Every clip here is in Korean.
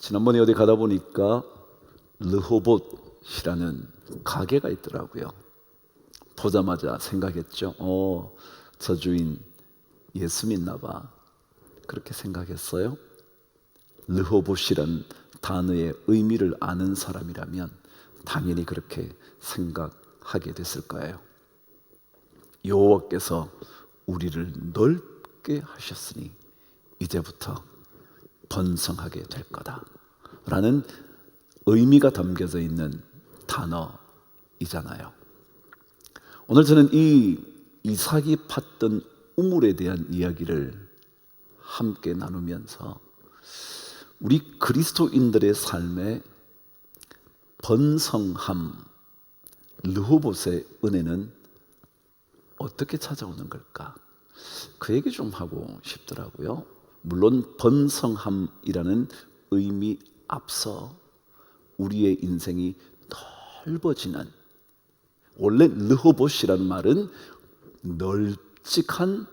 지난번에 어디 가다 보니까 르호봇이라는 가게가 있더라고요. 보자마자 생각했죠. 저 주인 예수 믿나 봐. 그렇게 생각했어요. 르호봇이란 단어의 의미를 아는 사람이라면 당연히 그렇게 생각하게 됐을 거예요. 여호와께서 우리를 넓게 하셨으니 이제부터 번성하게 될 거다라는 의미가 담겨져 있는 단어이잖아요. 오늘 저는 이 이삭이 팠던 우물에 대한 이야기를 함께 나누면서 우리 그리스도인들의 삶에 번성함, 르호봇의 은혜는 어떻게 찾아오는 걸까? 그 얘기 좀 하고 싶더라고요. 물론 번성함이라는 의미 앞서 우리의 인생이 넓어지는, 원래 르호봇이라는 말은 널찍한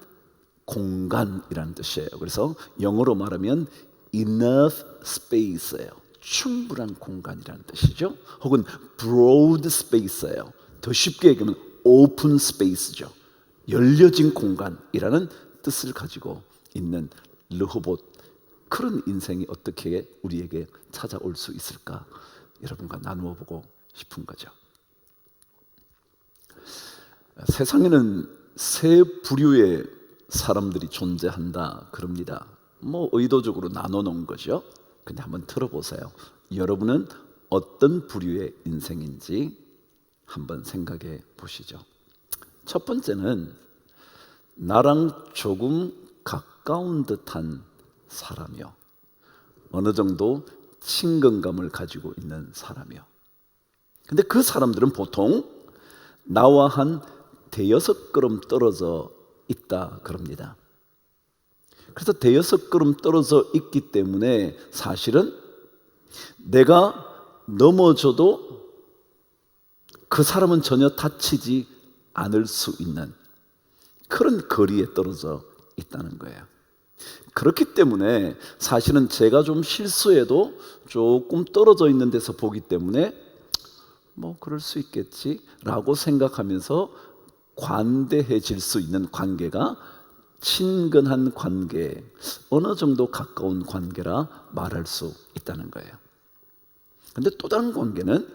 공간이라는 뜻이에요. 그래서 영어로 말하면 enough space예요. 충분한 공간이라는 뜻이죠. 혹은 broad space예요. 더 쉽게 얘기하면 open space죠. 열려진 공간이라는 뜻을 가지고 있는 르호봇, 그런 인생이 어떻게 우리에게 찾아올 수 있을까? 여러분과 나누어 보고 싶은 거죠. 세상에는 세 부류의 사람들이 존재한다 그럽니다. 의도적으로 나눠 놓은 거죠. 근데 한번 들어보세요. 여러분은 어떤 부류의 인생인지 한번 생각해 보시죠. 첫 번째는 나랑 조금 가까운 듯한 사람이요, 어느 정도 친근감을 가지고 있는 사람이요. 근데 그 사람들은 보통 나와 한 대여섯 걸음 떨어져 있다 그럽니다. 그래서 대여섯 걸음 떨어져 있기 때문에 사실은 내가 넘어져도 그 사람은 전혀 다치지 않을 수 있는 그런 거리에 떨어져 있다는 거예요. 그렇기 때문에 사실은 제가 좀 실수해도 조금 떨어져 있는 데서 보기 때문에 그럴 수 있겠지라고 생각하면서 관대해질 수 있는 관계가 친근한 관계, 어느 정도 가까운 관계라 말할 수 있다는 거예요. 그런데 또 다른 관계는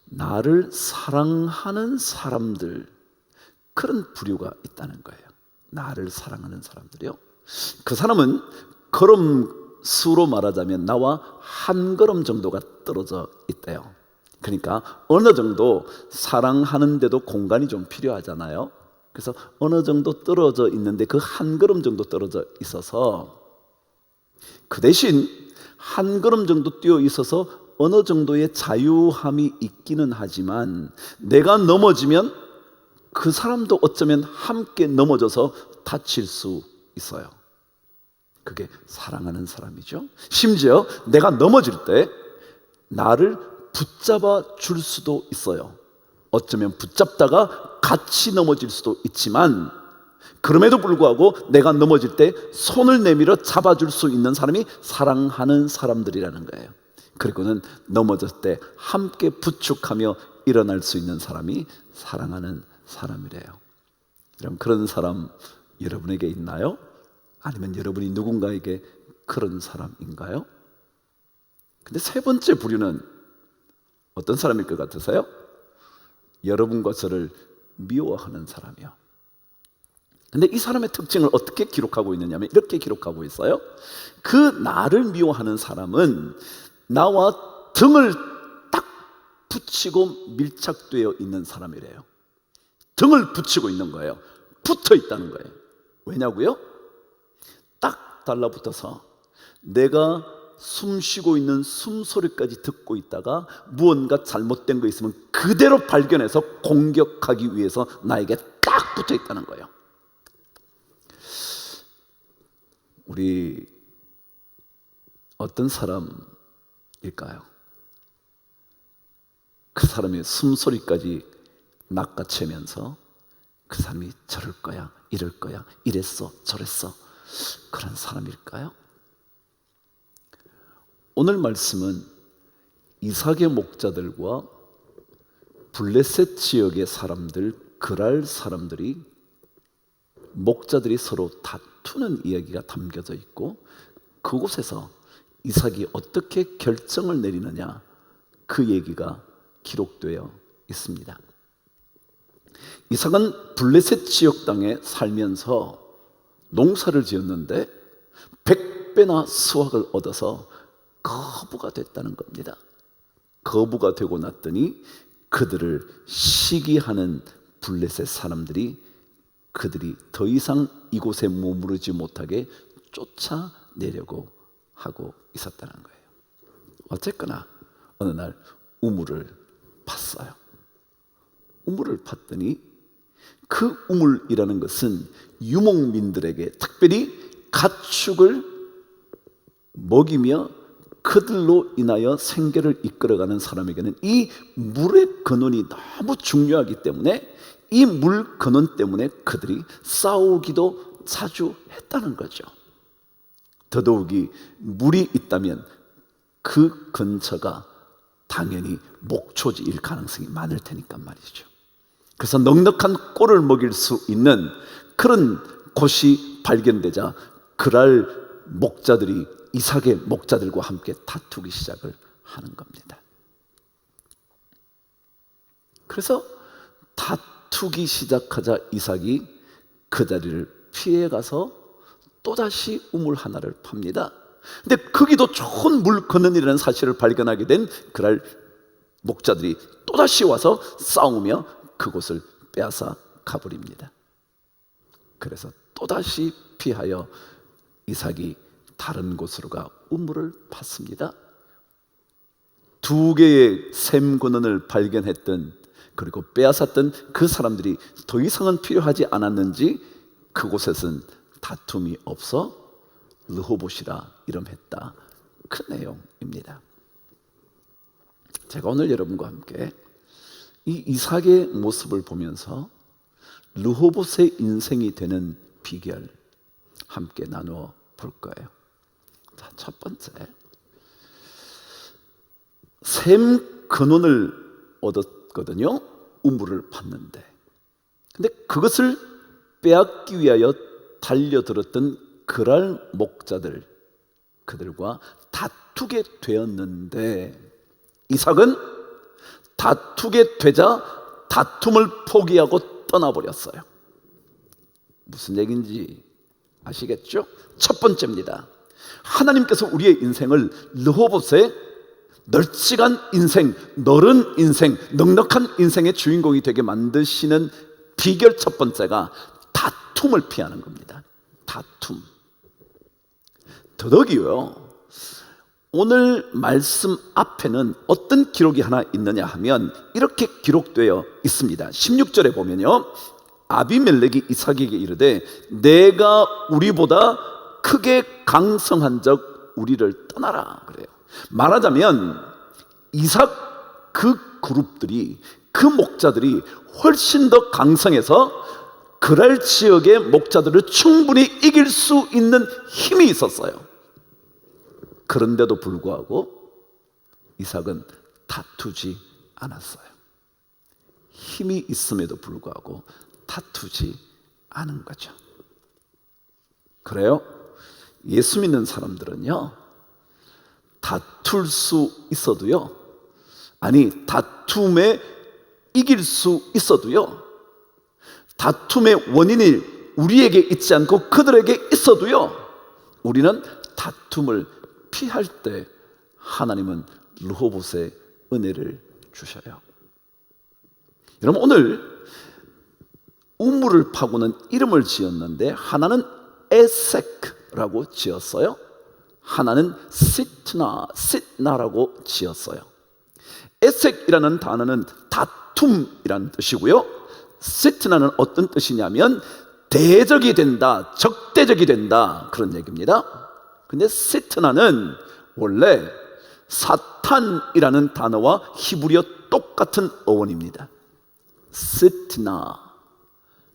나를 사랑하는 사람들, 그런 부류가 있다는 거예요. 나를 사랑하는 사람들이요. 그 사람은 걸음수로 말하자면 나와 한 걸음 정도가 떨어져 있대요. 그러니까 어느 정도 사랑하는데도 공간이 좀 필요하잖아요. 그래서 어느 정도 떨어져 있는데 그 한 걸음 정도 떨어져 있어서, 그 대신 한 걸음 정도 뛰어 있어서 어느 정도의 자유함이 있기는 하지만 내가 넘어지면 그 사람도 어쩌면 함께 넘어져서 다칠 수 있어요. 그게 사랑하는 사람이죠. 심지어 내가 넘어질 때 나를 붙잡아 줄 수도 있어요. 어쩌면 붙잡다가 같이 넘어질 수도 있지만 그럼에도 불구하고 내가 넘어질 때 손을 내밀어 잡아줄 수 있는 사람이 사랑하는 사람들이라는 거예요. 그리고는 넘어졌을 때 함께 부축하며 일어날 수 있는 사람이 사랑하는 사람이래요. 여러분, 그런 사람 여러분에게 있나요? 아니면 여러분이 누군가에게 그런 사람인가요? 근데 세 번째 부류는 어떤 사람일 것 같으세요? 여러분과 저를 미워하는 사람이요. 근데 이 사람의 특징을 어떻게 기록하고 있느냐면 이렇게 기록하고 있어요. 그 나를 미워하는 사람은 나와 등을 딱 붙이고 밀착되어 있는 사람이래요. 등을 붙이고 있는 거예요. 붙어 있다는 거예요. 왜냐고요? 딱 달라붙어서 내가 숨 쉬고 있는 숨소리까지 듣고 있다가 무언가 잘못된 거 있으면 그대로 발견해서 공격하기 위해서 나에게 딱 붙어 있다는 거예요. 우리 어떤 사람일까요? 그 사람의 숨소리까지 낚아채면서 그 사람이 저럴 거야, 이럴 거야, 이랬어, 저랬어, 그런 사람일까요? 오늘 말씀은 이삭의 목자들과 블레셋 지역의 사람들, 그랄 사람들이, 목자들이 서로 다투는 이야기가 담겨져 있고, 그곳에서 이삭이 어떻게 결정을 내리느냐, 그 얘기가 기록되어 있습니다. 이삭은 블레셋 지역 땅에 살면서 농사를 지었는데 100배나 수확을 얻어서 거부가 됐다는 겁니다. 거부가 되고 났더니 그들을 시기하는 블레셋 사람들이 그들이 더 이상 이곳에 머무르지 못하게 쫓아내려고 하고 있었다는 거예요. 어쨌거나 어느 날 우물을 팠어요. 우물을 팠더니 그 우물이라는 것은 유목민들에게, 특별히 가축을 먹이며 그들로 인하여 생계를 이끌어가는 사람에게는 이 물의 근원이 너무 중요하기 때문에 이 물 근원 때문에 그들이 싸우기도 자주 했다는 거죠. 더더욱이 물이 있다면 그 근처가 당연히 목초지일 가능성이 많을 테니까 말이죠. 그래서 넉넉한 꼴을 먹일 수 있는 그런 곳이 발견되자 그랄 목자들이 이삭의 목자들과 함께 다투기 시작을 하는 겁니다. 그래서 다투기 시작하자 이삭이 그 자리를 피해가서 또다시 우물 하나를 팝니다. 근데 거기도 좋은 물 근원이라는 사실을 발견하게 된 그랄 목자들이 또다시 와서 싸우며 그곳을 빼앗아 가버립니다. 그래서 또다시 피하여 이삭이 다른 곳으로가 우물을 팠습니다. 2개의 샘 근원을 발견했던, 그리고 빼앗았던 그 사람들이 더 이상은 필요하지 않았는지 그곳에선 다툼이 없어 르호봇이라 이름했다, 그 내용입니다. 제가 오늘 여러분과 함께 이 이삭의 모습을 보면서 르호봇의 인생이 되는 비결 함께 나누어 볼 거예요. 자, 첫 번째, 샘 근원을 얻었거든요. 우물을 팠는데, 근데 그것을 빼앗기 위하여 달려들었던 그랄 목자들, 그들과 다투게 되었는데 이삭은 다투게 되자 다툼을 포기하고 떠나버렸어요. 무슨 얘기인지 아시겠죠? 첫 번째입니다. 하나님께서 우리의 인생을 르호봇의 널찍한 인생, 너른 인생, 넉넉한 인생의 주인공이 되게 만드시는 비결 첫 번째가 다툼을 피하는 겁니다. 다툼. 더더기요, 오늘 말씀 앞에는 어떤 기록이 하나 있느냐 하면 이렇게 기록되어 있습니다. 16절에 보면요, 아비멜렉이 이삭에게 이르되 내가 우리보다 크게 강성한 적 우리를 떠나라 그래요. 말하자면 이삭 그 그룹들이, 그 목자들이 훨씬 더 강성해서 그랄 지역의 목자들을 충분히 이길 수 있는 힘이 있었어요. 그런데도 불구하고 이삭은 다투지 않았어요. 힘이 있음에도 불구하고 다투지 않은 거죠. 그래요? 예수 믿는 사람들은요, 다툴 수 있어도요, 아니 다툼에 이길 수 있어도요, 다툼의 원인이 우리에게 있지 않고 그들에게 있어도요, 우리는 다툼을 피할 때 하나님은 르호봇의 은혜를 주셔요. 여러분, 오늘 우물을 파고는 이름을 지었는데 하나는 에섹라고 지었어요. 하나는 시트나라고 지었어요. 에섹이라는 단어는 다툼이라는 뜻이고요, 시트나는 어떤 뜻이냐면 대적이 된다, 적대적이 된다, 그런 얘기입니다. 근데 시트나는 원래 사탄이라는 단어와 히브리어 똑같은 어원입니다.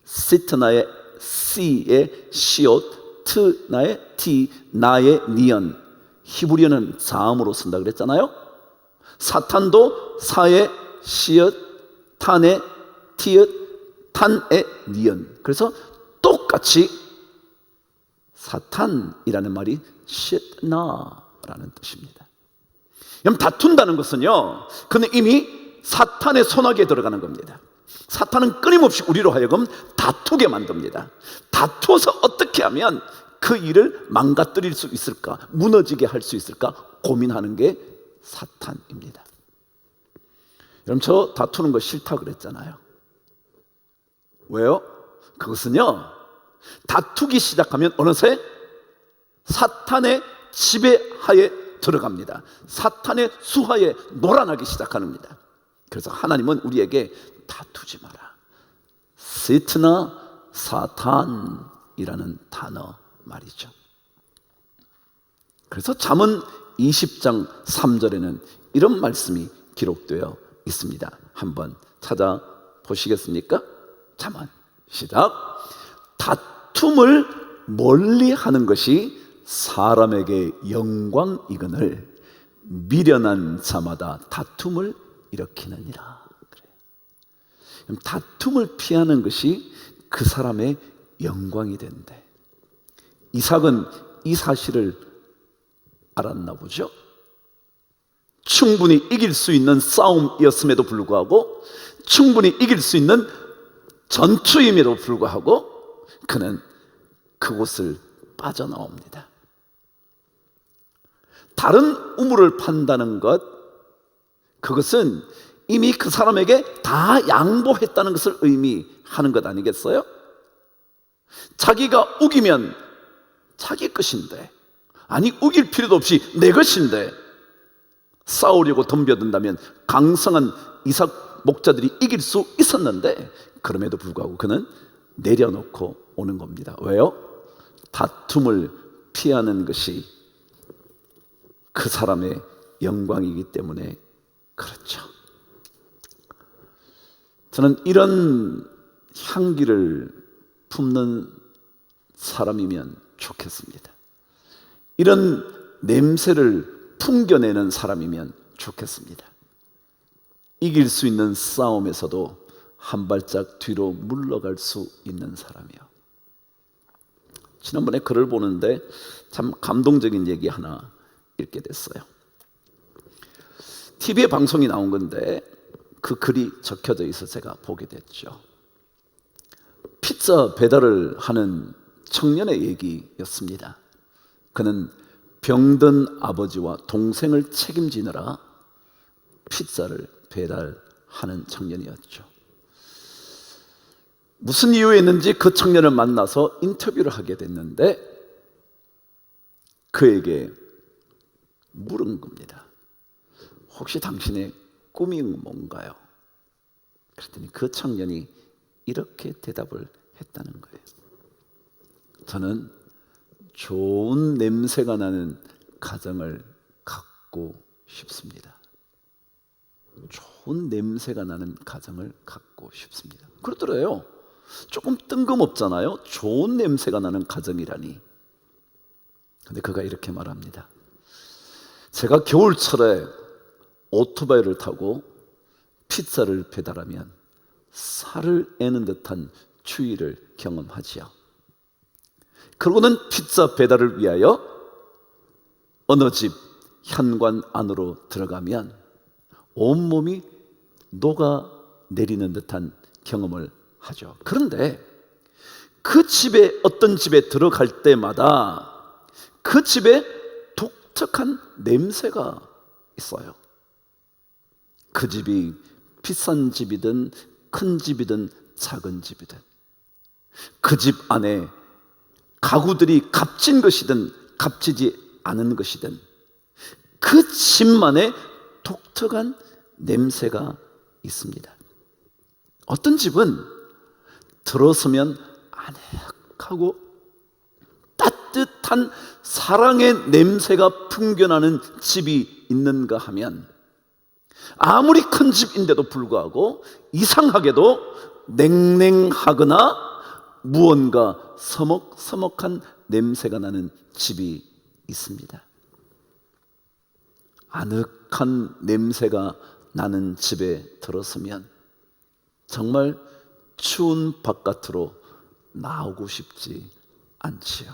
시트나의 C의 시옷, 트나의 T, 나의 니언, 히브리어는 자음으로 쓴다 그랬잖아요. 사탄도 사에 시읒, 탄에 티읒, 탄에 니은. 그래서 똑같이 사탄이라는 말이 쉿나라는 뜻입니다. 그럼 다툰다는 것은요, 그는 이미 사탄의 손아귀에 들어가는 겁니다. 사탄은 끊임없이 우리로 하여금 다투게 만듭니다. 다투어서 어떻게 하면 그 일을 망가뜨릴 수 있을까, 무너지게 할 수 있을까 고민하는 게 사탄입니다. 여러분, 저 다투는 거 싫다 그랬잖아요. 왜요? 그것은요, 다투기 시작하면 어느새 사탄의 지배하에 들어갑니다. 사탄의 수하에 놀아나기 시작합니다. 그래서 하나님은 우리에게 다투지 마라, 세트나 사탄이라는 단어 말이죠. 그래서 잠언 20장 3절에는 이런 말씀이 기록되어 있습니다. 한번 찾아보시겠습니까? 잠언 시작. 다툼을 멀리하는 것이 사람에게 영광이거늘 미련한 자마다 다툼을 일으키느니라. 그래요. 다툼을 피하는 것이 그 사람의 영광이 된대. 이삭은 이 사실을 알았나 보죠. 충분히 이길 수 있는 싸움이었음에도 불구하고, 충분히 이길 수 있는 전투임에도 불구하고 그는 그곳을 빠져나옵니다. 다른 우물을 판다는 것, 그것은 이미 그 사람에게 다 양보했다는 것을 의미하는 것 아니겠어요? 자기가 우기면 자기 것인데, 아니 우길 필요도 없이 내 것인데 싸우려고 덤벼든다면 강성한 이삭 목자들이 이길 수 있었는데, 그럼에도 불구하고 그는 내려놓고 오는 겁니다. 왜요? 다툼을 피하는 것이 그 사람의 영광이기 때문에 그렇죠. 저는 이런 향기를 품는 사람이면 좋겠습니다. 이런 냄새를 풍겨내는 사람이면 좋겠습니다. 이길 수 있는 싸움에서도 한 발짝 뒤로 물러갈 수 있는 사람이요. 지난번에 글을 보는데 참 감동적인 얘기 하나 읽게 됐어요. TV에 방송이 나온 건데 그 글이 적혀져 있어 제가 보게 됐죠. 피자 배달을 하는 청년의 얘기였습니다. 그는 병든 아버지와 동생을 책임지느라 피자를 배달하는 청년이었죠. 무슨 이유였는지 그 청년을 만나서 인터뷰를 하게 됐는데 그에게 물은 겁니다. 혹시 당신의 꿈이 뭔가요? 그랬더니 그 청년이 이렇게 대답을 했다는 거예요. 저는 좋은 냄새가 나는 가정을 갖고 싶습니다. 좋은 냄새가 나는 가정을 갖고 싶습니다. 그러더래요. 조금 뜬금없잖아요. 좋은 냄새가 나는 가정이라니. 근데 그가 이렇게 말합니다. 제가 겨울철에 오토바이를 타고 피자를 배달하면 살을 애는 듯한 추위를 경험하지요. 그러고는 피자 배달을 위하여 어느 집 현관 안으로 들어가면 온몸이 녹아내리는 듯한 경험을 하죠. 그런데 그 집에, 어떤 집에 들어갈 때마다 그 집에 독특한 냄새가 있어요. 그 집이 비싼 집이든 큰 집이든 작은 집이든, 그 집 안에 가구들이 값진 것이든 값지지 않은 것이든 그 집만의 독특한 냄새가 있습니다. 어떤 집은 들어서면 아늑하고 따뜻한 사랑의 냄새가 풍겨나는 집이 있는가 하면 아무리 큰 집인데도 불구하고 이상하게도 냉랭하거나 무언가 서먹서먹한 냄새가 나는 집이 있습니다. 아늑한 냄새가 나는 집에 들었으면 정말 추운 바깥으로 나오고 싶지 않지요.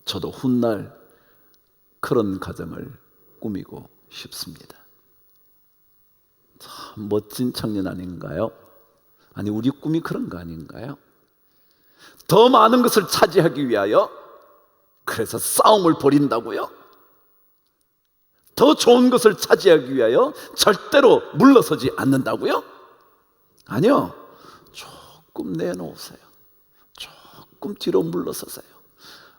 저도 훗날 그런 가정을 꾸미고 싶습니다. 참 멋진 청년 아닌가요? 아니, 우리 꿈이 그런 거 아닌가요? 더 많은 것을 차지하기 위하여 그래서 싸움을 벌인다고요? 더 좋은 것을 차지하기 위하여 절대로 물러서지 않는다고요? 아니요. 조금 내놓으세요. 조금 뒤로 물러서세요.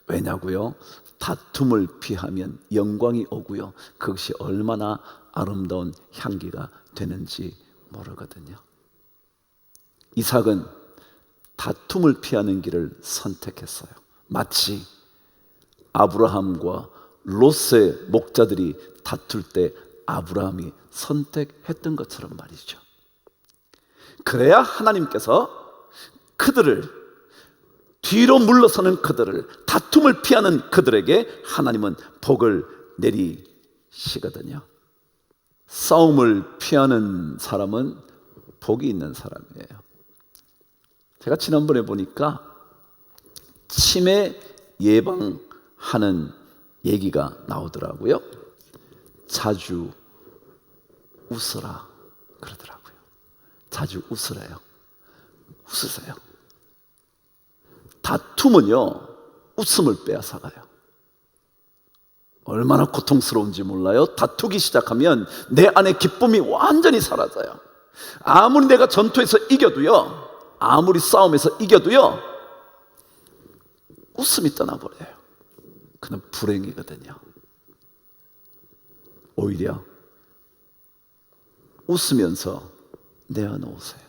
왜냐고요? 다툼을 피하면 영광이 오고요, 그것이 얼마나 아름다운 향기가 되는지 모르거든요. 이삭은 다툼을 피하는 길을 선택했어요. 마치 아브라함과 롯의 목자들이 다툴 때 아브라함이 선택했던 것처럼 말이죠. 그래야 하나님께서 그들을, 뒤로 물러서는 그들을, 다툼을 피하는 그들에게 하나님은 복을 내리시거든요. 싸움을 피하는 사람은 복이 있는 사람이에요. 제가 지난번에 보니까 치매 예방하는 얘기가 나오더라고요. 자주 웃으라 그러더라고요. 자주 웃으래요. 웃으세요. 다툼은요, 웃음을 빼앗아가요. 얼마나 고통스러운지 몰라요? 다투기 시작하면 내 안에 기쁨이 완전히 사라져요. 아무리 내가 전투에서 이겨도요, 아무리 싸움에서 이겨도요, 웃음이 떠나버려요. 그는 불행이거든요. 오히려 웃으면서 내어놓으세요.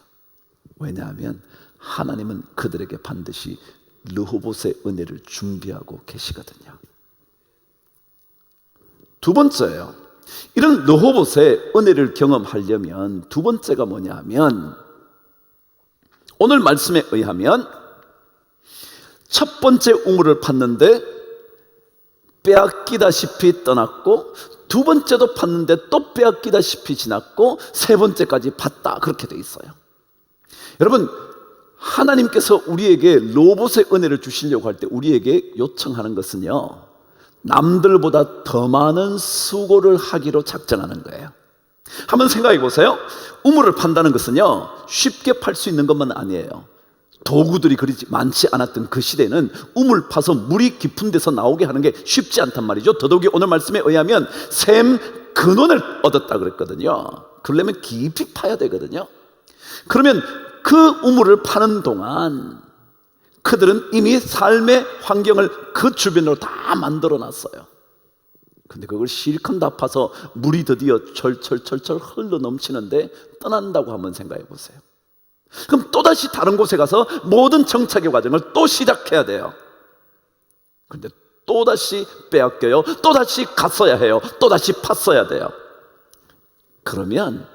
왜냐하면 하나님은 그들에게 반드시 르호봇의 은혜를 준비하고 계시거든요. 두 번째예요. 이런 르호봇의 은혜를 경험하려면 두 번째가 뭐냐 하면, 오늘 말씀에 의하면 첫 번째 우물을 팠는데 빼앗기다시피 떠났고, 두 번째도 팠는데 또 빼앗기다시피 지났고, 세 번째까지 팠다, 그렇게 돼 있어요. 여러분, 하나님께서 우리에게 르호봇의 은혜를 주시려고 할 때 우리에게 요청하는 것은요, 남들보다 더 많은 수고를 하기로 작정하는 거예요. 한번 생각해 보세요. 우물을 판다는 것은요, 쉽게 팔 수 있는 것만 아니에요. 도구들이 그리 많지 않았던 그 시대는 우물 파서 물이 깊은 데서 나오게 하는 게 쉽지 않단 말이죠. 더더욱이 오늘 말씀에 의하면 샘 근원을 얻었다 그랬거든요. 그러려면 깊이 파야 되거든요. 그러면 그 우물을 파는 동안 그들은 이미 삶의 환경을 그 주변으로 다 만들어 놨어요. 근데 그걸 실컷 다 파서 물이 드디어 철철철철 흘러 넘치는데 떠난다고 한번 생각해 보세요. 그럼 또다시 다른 곳에 가서 모든 정착의 과정을 또 시작해야 돼요. 그런데 또다시 빼앗겨요. 또다시 갔어야 해요. 또다시 팠어야 돼요. 그러면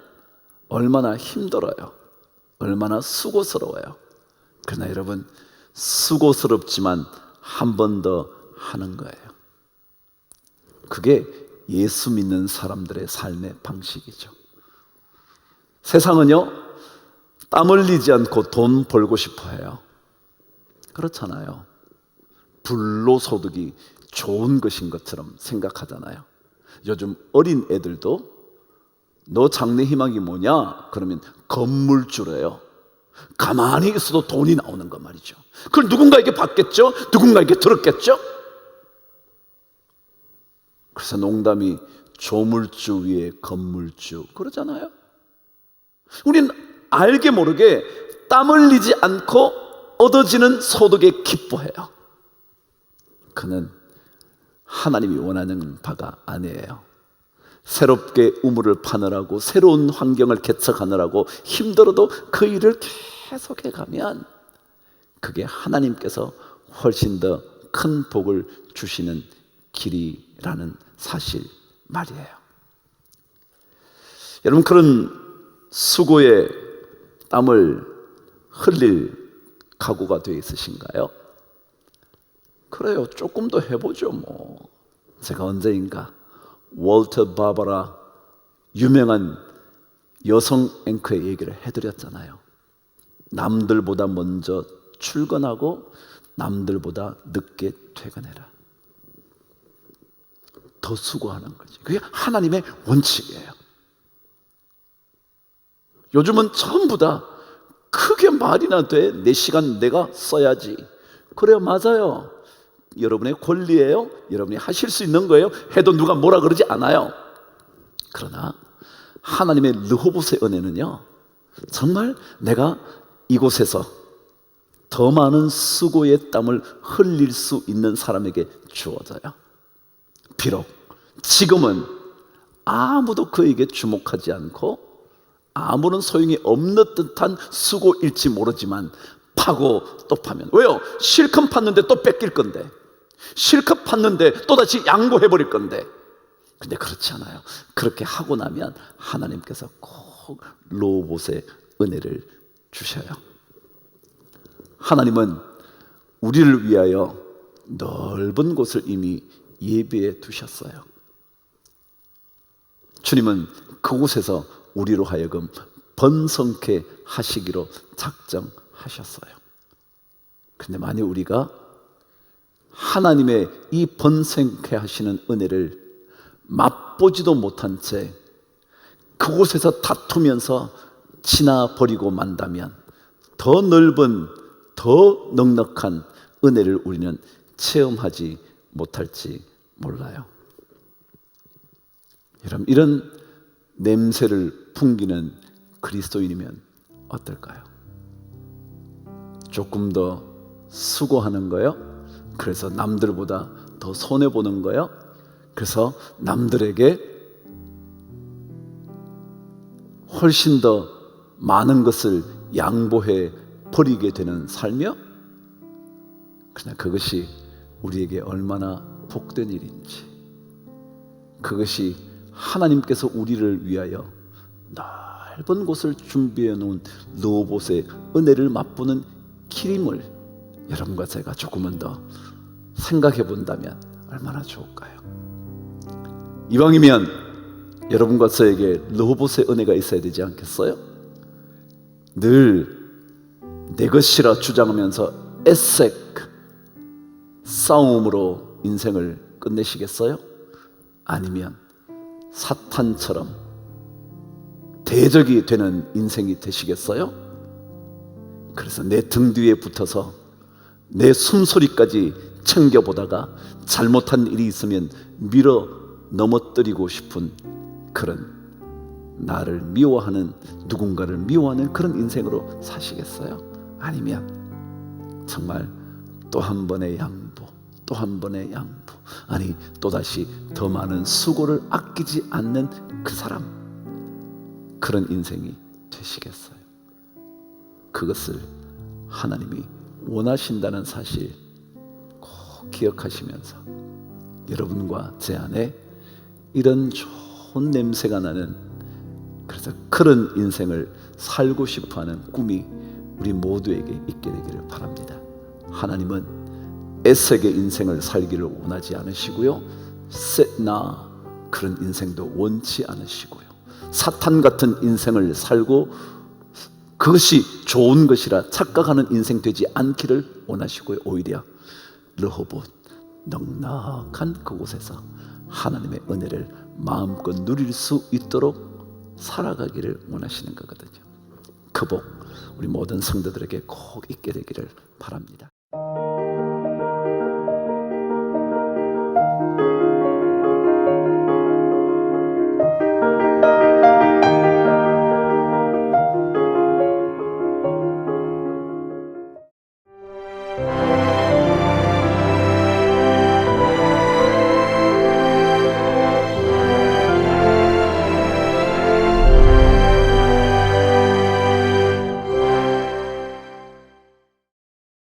얼마나 힘들어요. 얼마나 수고스러워요. 그러나 여러분, 수고스럽지만 한 번 더 하는 거예요. 그게 예수 믿는 사람들의 삶의 방식이죠. 세상은요, 땀 흘리지 않고 돈 벌고 싶어 해요. 그렇잖아요. 불로소득이 좋은 것인 것처럼 생각하잖아요. 요즘 어린 애들도 너 장래 희망이 뭐냐? 그러면 건물주래요. 가만히 있어도 돈이 나오는 거 말이죠. 그걸 누군가에게 받겠죠? 누군가에게 들었겠죠? 그래서 농담이 조물주 위에 건물주 그러잖아요. 우리는 알게 모르게 땀 흘리지 않고 얻어지는 소득에 기뻐해요. 그는 하나님이 원하는 바가 아니에요. 새롭게 우물을 파느라고, 새로운 환경을 개척하느라고 힘들어도 그 일을 계속해 가면 그게 하나님께서 훨씬 더 큰 복을 주시는 길이라는 사실 말이에요. 여러분, 그런 수고의 땀을 흘릴 각오가 되어 있으신가요? 그래요, 조금 더 해보죠 뭐. 제가 언제인가 월터 바바라 유명한 여성 앵커의 얘기를 해드렸잖아요. 남들보다 먼저 출근하고 남들보다 늦게 퇴근해라. 더 수고하는 거지. 그게 하나님의 원칙이에요. 요즘은 전부 다 크게 말이나 돼. 내 시간 내가 써야지. 그래요, 맞아요. 여러분의 권리예요. 여러분이 하실 수 있는 거예요. 해도 누가 뭐라 그러지 않아요. 그러나 하나님의 르호봇의 은혜는요, 정말 내가 이곳에서 더 많은 수고의 땀을 흘릴 수 있는 사람에게 주어져요. 비록 지금은 아무도 그에게 주목하지 않고 아무런 소용이 없는 듯한 수고일지 모르지만 파고 또 파면, 왜요? 실컷 팠는데 또 뺏길 건데, 실컷 팠는데 또다시 양보해버릴 건데. 근데 그렇지 않아요. 그렇게 하고 나면 하나님께서 꼭 르호봇의 은혜를 주셔요. 하나님은 우리를 위하여 넓은 곳을 이미 예비해 두셨어요. 주님은 그곳에서 우리로 하여금 번성케 하시기로 작정하셨어요. 근데 만약 우리가 하나님의 이 번성케 하시는 은혜를 맛보지도 못한 채 그곳에서 다투면서 지나버리고 만다면 더 넓은, 더 넉넉한 은혜를 우리는 체험하지 못할지 몰라요. 여러분, 이런 냄새를 풍기는 그리스도인이면 어떨까요? 조금 더 수고하는 거요? 그래서 남들보다 더 손해보는 거요? 그래서 남들에게 훨씬 더 많은 것을 양보해 버리게 되는 삶이요? 그러나 그것이 우리에게 얼마나 복된 일인지, 그것이 하나님께서 우리를 위하여 넓은 곳을 준비해 놓은 르호봇의 은혜를 맛보는 길임을 여러분과 제가 조금은 더 생각해 본다면 얼마나 좋을까요? 이왕이면 여러분과 저에게 르호봇의 은혜가 있어야 되지 않겠어요? 늘 내 것이라 주장하면서 에색 싸움으로 인생을 끝내시겠어요? 아니면 사탄처럼 대적이 되는 인생이 되시겠어요? 그래서 내 등 뒤에 붙어서 내 숨소리까지 챙겨보다가 잘못한 일이 있으면 밀어 넘어뜨리고 싶은 그런, 나를 미워하는, 누군가를 미워하는 그런 인생으로 사시겠어요? 아니면 정말 또 한 번의 양보, 또 한 번의 양보, 아니 또다시 더 많은 수고를 아끼지 않는 그 사람, 그런 인생이 되시겠어요? 그것을 하나님이 원하신다는 사실 꼭 기억하시면서 여러분과 제 안에 이런 좋은 냄새가 나는, 그래서 그런 인생을 살고 싶어하는 꿈이 우리 모두에게 있게 되기를 바랍니다. 하나님은 에색의 인생을 살기를 원하지 않으시고요, 셋나 그런 인생도 원치 않으시고요, 사탄 같은 인생을 살고 그것이 좋은 것이라 착각하는 인생 되지 않기를 원하시고요, 오히려 르호봇 넉넉한 그곳에서 하나님의 은혜를 마음껏 누릴 수 있도록 살아가기를 원하시는 거거든요. 그 복 우리 모든 성도들에게 꼭 있게 되기를 바랍니다.